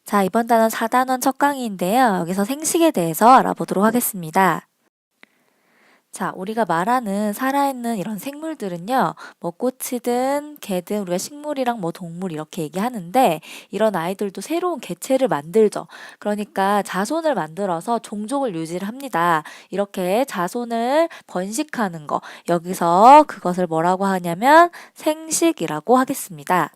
자, 이번 단원 4단원 첫 강의인데요. 여기서 생식에 대해서 알아보도록 하겠습니다. 자, 우리가 말하는 살아있는 이런 생물들은요, 뭐 꽃이든 개든 우리가 식물이랑 뭐 동물 이렇게 얘기하는데, 이런 아이들도 새로운 개체를 만들죠. 그러니까 자손을 만들어서 종족을 유지를 합니다. 이렇게 자손을 번식하는 거, 여기서 그것을 뭐라고 하냐면 생식이라고 하겠습니다.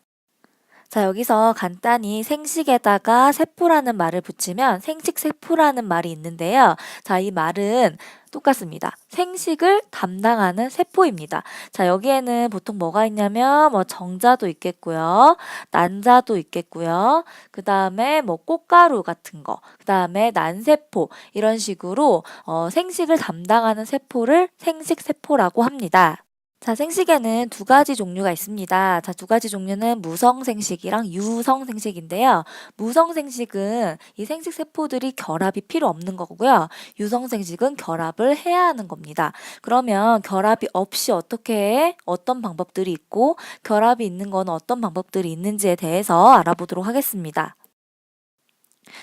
자, 여기서 간단히 생식에다가 세포라는 말을 붙이면 생식세포라는 말이 있는데요. 자, 이 말은 똑같습니다. 생식을 담당하는 세포입니다. 자, 여기에는 보통 뭐가 있냐면 뭐 정자도 있겠고요. 난자도 있겠고요. 그 다음에 뭐 꽃가루 같은 거, 그 다음에 난세포 이런 식으로 생식을 담당하는 세포를 생식세포라고 합니다. 자, 생식에는 두 가지 종류가 있습니다. 자, 두 가지 종류는 무성생식이랑 유성생식인데요. 무성생식은 이 생식세포들이 결합이 필요 없는 거고요. 유성생식은 결합을 해야 하는 겁니다. 그러면 결합이 없이 어떻게 해? 어떤 방법들이 있고, 결합이 있는 건 어떤 방법들이 있는지에 대해서 알아보도록 하겠습니다.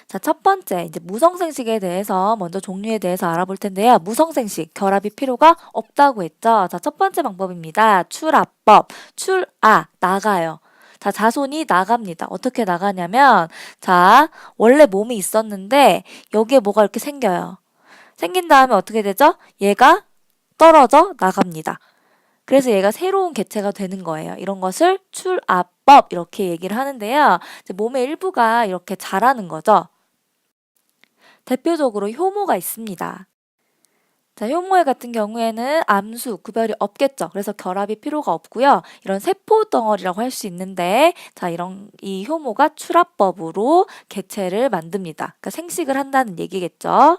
자, 첫 번째, 이제 무성생식에 대해서 먼저 종류에 대해서 알아볼 텐데요. 무성생식, 결합이 필요가 없다고 했죠. 자, 첫 번째 방법입니다. 출합법, 나가요. 자, 자손이 나갑니다. 어떻게 나가냐면, 자, 원래 몸이 있었는데, 여기에 뭐가 이렇게 생겨요. 생긴 다음에 어떻게 되죠? 얘가 떨어져 나갑니다. 그래서 얘가 새로운 개체가 되는 거예요. 이런 것을 출합법, 이렇게 얘기를 하는데요. 이제 몸의 일부가 이렇게 자라는 거죠. 대표적으로 효모가 있습니다. 자, 효모애 같은 경우에는 암수, 구별이 없겠죠. 그래서 결합이 필요가 없고요. 이런 세포 덩어리라고 할 수 있는데, 자, 이 효모가 출합법으로 개체를 만듭니다. 그러니까 생식을 한다는 얘기겠죠.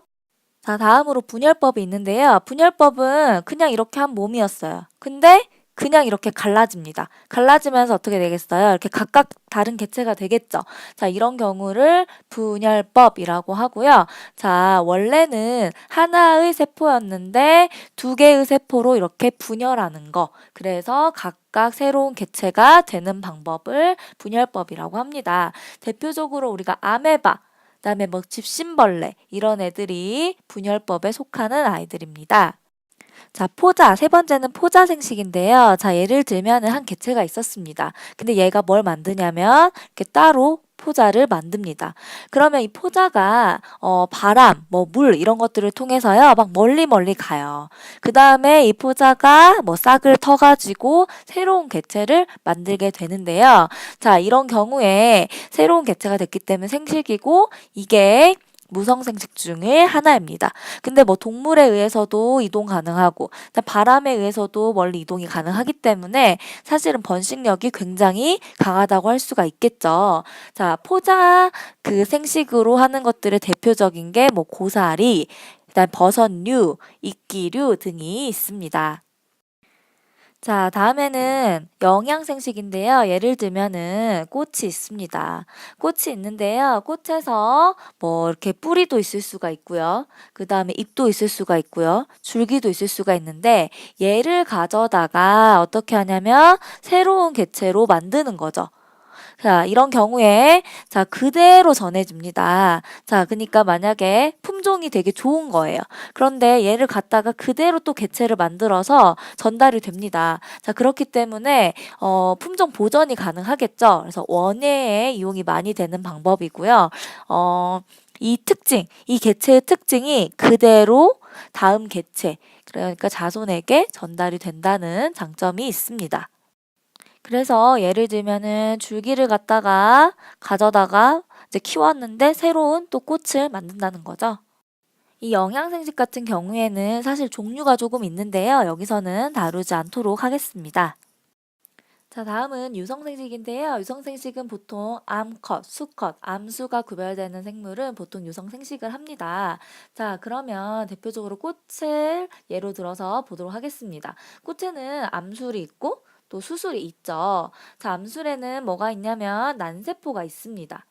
자, 다음으로 분열법이 있는데요. 분열법은 그냥 이렇게 한 몸이었어요. 근데 그냥 이렇게 갈라집니다. 갈라지면서 어떻게 되겠어요? 이렇게 각각 다른 개체가 되겠죠. 자, 이런 경우를 분열법이라고 하고요. 자, 원래는 하나의 세포였는데 두 개의 세포로 이렇게 분열하는 거. 그래서 각각 새로운 개체가 되는 방법을 분열법이라고 합니다. 대표적으로 우리가 아메바, 그다음에 뭐 집신벌레 이런 애들이 분열법에 속하는 아이들입니다. 자, 포자. 세 번째는 포자 생식인데요. 자, 예를 들면은 한 개체가 있었습니다. 근데 얘가 뭘 만드냐면 이렇게 따로 포자를 만듭니다. 그러면 이 포자가 바람, 뭐 물 이런 것들을 통해서요. 막 멀리 멀리 가요. 그다음에 이 포자가 뭐 싹을 터 가지고 새로운 개체를 만들게 되는데요. 자, 이런 경우에 새로운 개체가 됐기 때문에 생식이고 이게 무성생식 중의 하나입니다. 근데 뭐 동물에 의해서도 이동 가능하고 바람에 의해서도 멀리 이동이 가능하기 때문에 사실은 번식력이 굉장히 강하다고 할 수가 있겠죠. 자, 포자 그 생식으로 하는 것들의 대표적인 게 뭐 고사리, 그다음 버섯류, 이끼류 등이 있습니다. 자, 다음에는 영양생식인데요. 예를 들면은 꽃이 있습니다. 꽃이 있는데요. 꽃에서 뭐 이렇게 뿌리도 있을 수가 있고요. 그 다음에 잎도 있을 수가 있고요. 줄기도 있을 수가 있는데 얘를 가져다가 어떻게 하냐면 새로운 개체로 만드는 거죠. 자, 이런 경우에 자, 그대로 전해집니다. 자, 그러니까 만약에 품종이 되게 좋은 거예요. 그런데 얘를 갖다가 그대로 또 개체를 만들어서 전달이 됩니다. 자, 그렇기 때문에 품종 보존이 가능하겠죠. 그래서 원예에 이용이 많이 되는 방법이고요. 이 개체의 특징이 그대로 다음 개체, 그러니까 자손에게 전달이 된다는 장점이 있습니다. 그래서 예를 들면은 줄기를 갖다가 가져다가 이제 키웠는데 새로운 또 꽃을 만든다는 거죠. 이 영양생식 같은 경우에는 사실 종류가 조금 있는데요. 여기서는 다루지 않도록 하겠습니다. 자, 다음은 유성생식인데요. 유성생식은 보통 암컷, 수컷, 암수가 구별되는 생물은 보통 유성생식을 합니다. 자, 그러면 대표적으로 꽃을 예로 들어서 보도록 하겠습니다. 꽃에는 암술이 있고 또 수술이 있죠. 자, 암술에는 뭐가 있냐면 난세포가 있습니다.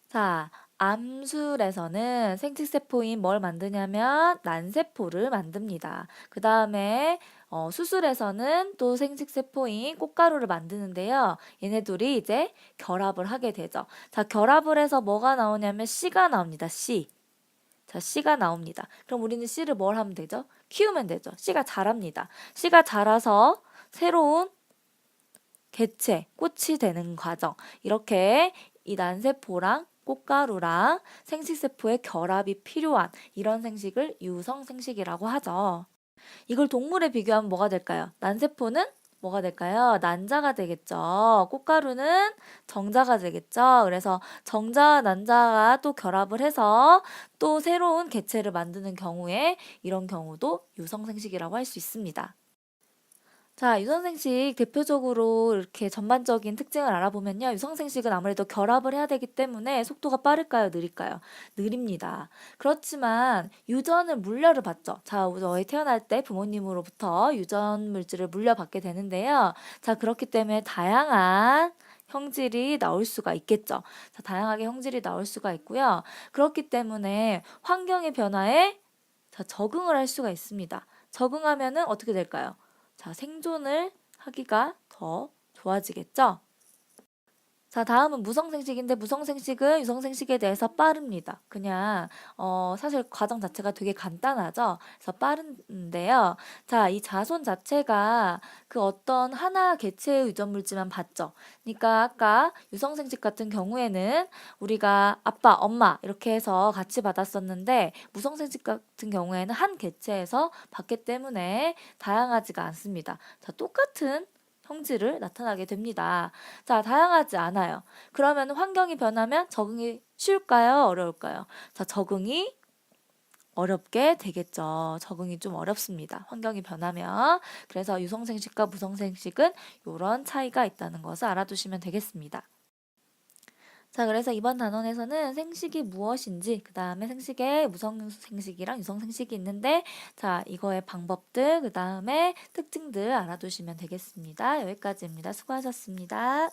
자, 암술에서는 생식세포인 뭘 만드냐면 난세포를 만듭니다. 그 다음에 수술에서는 또 생식세포인 꽃가루를 만드는데요. 얘네들이 이제 결합을 하게 되죠. 자, 결합을 해서 뭐가 나오냐면 C가 나옵니다. C. 자, C가 나옵니다. 그럼 우리는 C를 뭘 하면 되죠? 키우면 되죠. C가 자랍니다. C가 자라서 새로운 개체, 꽃이 되는 과정. 이렇게 이 난세포랑 꽃가루랑 생식세포의 결합이 필요한 이런 생식을 유성생식이라고 하죠. 이걸 동물에 비교하면 뭐가 될까요? 난세포는 뭐가 될까요? 난자가 되겠죠. 꽃가루는 정자가 되겠죠. 그래서 정자와 난자가 또 결합을 해서 또 새로운 개체를 만드는 경우에 이런 경우도 유성생식이라고 할 수 있습니다. 자, 유성생식 대표적으로 이렇게 전반적인 특징을 알아보면요. 유성생식은 아무래도 결합을 해야 되기 때문에 속도가 빠를까요? 느릴까요? 느립니다. 그렇지만 유전을 물려를 받죠. 자, 저희 태어날 때 부모님으로부터 유전 물질을 물려받게 되는데요. 자, 그렇기 때문에 다양한 형질이 나올 수가 있겠죠. 자, 다양하게 형질이 나올 수가 있고요. 그렇기 때문에 환경의 변화에 자, 적응을 할 수가 있습니다. 적응하면은 어떻게 될까요? 자, 생존을 하기가 더 좋아지겠죠? 자, 다음은 무성생식인데 무성생식은 유성생식에 대해서 빠릅니다. 그냥 사실 과정 자체가 되게 간단하죠. 그래서 빠른데요. 자, 이 자손 자체가 그 어떤 하나 개체의 유전 물질만 받죠. 그러니까 아까 유성생식 같은 경우에는 우리가 아빠, 엄마 이렇게 해서 같이 받았었는데 무성생식 같은 경우에는 한 개체에서 받기 때문에 다양하지가 않습니다. 자, 똑같은 형질을 나타나게 됩니다. 자, 다양하지 않아요. 그러면 환경이 변하면 적응이 쉬울까요? 어려울까요? 자, 적응이 어렵게 되겠죠. 적응이 좀 어렵습니다. 환경이 변하면. 그래서 유성생식과 무성생식은 이런 차이가 있다는 것을 알아두시면 되겠습니다. 자, 그래서 이번 단원에서는 생식이 무엇인지, 그 다음에 생식에 무성생식이랑 유성생식이 있는데, 자, 이거의 방법들, 그 다음에 특징들 알아두시면 되겠습니다. 여기까지입니다. 수고하셨습니다.